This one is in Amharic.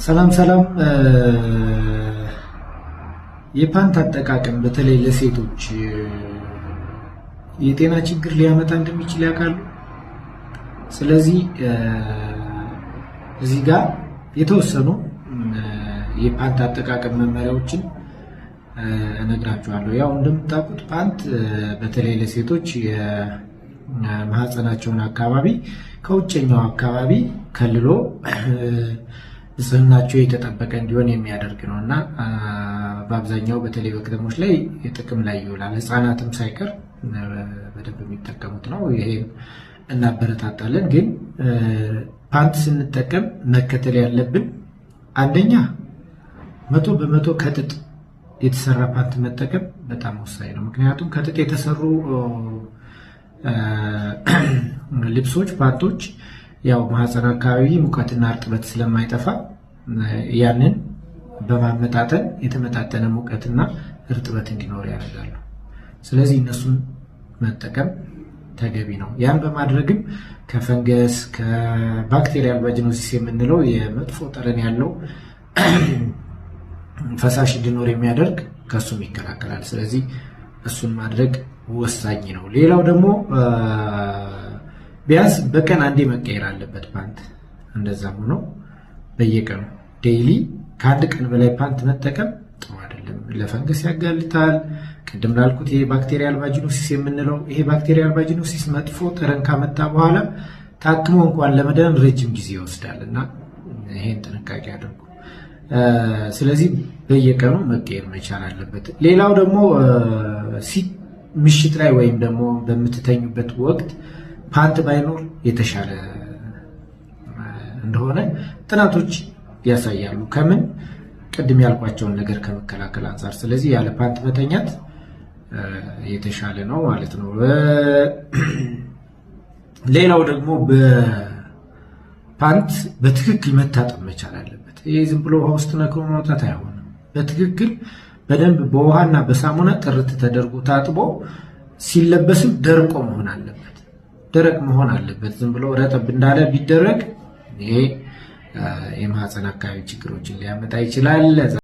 ሰላም ሰላም። የፓንት አጠቃቀም በተለይ ለሴቶች የጤና ችግር ሊያመጣ እንደሚችል ያውቃሉ? ስለዚህ እዚህ ጋር የተወሰኑ የፓንት አጠቃቀም መመሪያዎችን እነግራችኋለሁ። ያው እንደምታውቁት ፓንት በተለይ ለሴቶች የማህፀናቸውን አካባቢ ከውጨኛው አካባቢ ከልሎ ንጽህናቸው የተጠበቀ እንዲሆን የሚያደርግ ነው እና በአብዛኛው በተለይ በከተሞች ላይ ጥቅም ላይ ይውላል። ህፃናትም ሳይቀር በደንብ የሚጠቀሙት ነው። ይሄን እናበረታታለን። ግን ፓንት ስንጠቀም መከተል ያለብን አንደኛ 100% ከጥጥ የተሰራ ፓንት መጠቀም በጣም ወሳኝ ነው። ምክንያቱም ከጥጥ የተሰሩ ልብሶች፣ ፓንቶች ያው ማህፀን አካባቢ ሙቀትና እርጥበት ስለማይጠፋ ያንን በማመጣጠን የተመጣጠነ ሙቀትና እርጥበት እንዲኖር ያደርጋሉ። ስለዚህ እነሱን መጠቀም ተገቢ ነው። ያን በማድረግም ከፈንገስ ከባክቴሪያል ቫጂኖሲስ የምንለው የመጥፎ ጠረን ያለው ፈሳሽ እንዲኖር የሚያደርግ ከሱም ይከላከላል። ስለዚህ እሱን ማድረግ ወሳኝ ነው። ሌላው ደግሞ ቢያንስ በቀን አንዴ መቀየር አለበት ፓንት። እንደዛም ሆኖ በየቀኑ ዴይሊ ከአንድ ቀን በላይ ፓንት መጠቀም ጥሩ አይደለም። ለፈንገስ ያጋልጣል። ቅድም ላልኩት ይሄ ባክቴሪያል ቫጂኖሲስ የምንለው ይሄ ባክቴሪያል ቫጂኖሲስ መጥፎ ጠረን ካመጣ በኋላ ታክሞ እንኳን ለመዳን ረጅም ጊዜ ይወስዳል እና ይሄን ጥንቃቄ አድርጉ። ስለዚህ በየቀኑ መቀየር መቻል አለበት። ሌላው ደግሞ ምሽት ላይ ወይም ደግሞ በምትተኙበት ወቅት ፓንት ባይኖር የተሻለ እንደሆነ ጥናቶች ያሳያሉ። ከምን ቅድም ያልኳቸውን ነገር ከመከላከል አንጻር። ስለዚህ ያለ ፓንት መተኛት የተሻለ ነው ማለት ነው። ሌላው ደግሞ በፓንት በትክክል መታጠብ መቻል አለበት። ይሄ ዝም ብሎ ውሃ ውስጥ ነክሮ ማውጣት አይሆንም። በትክክል በደንብ በውሃና በሳሙና ጥርት ተደርጎ ታጥቦ ሲለበስም ደርቆ መሆን አለበት። ደረቅ መሆን አለበት። ዝም ብሎ ረጠብ እንዳለ ቢደረግ ይሄ የማህፀን አካባቢ ችግሮችን ሊያመጣ ይችላል።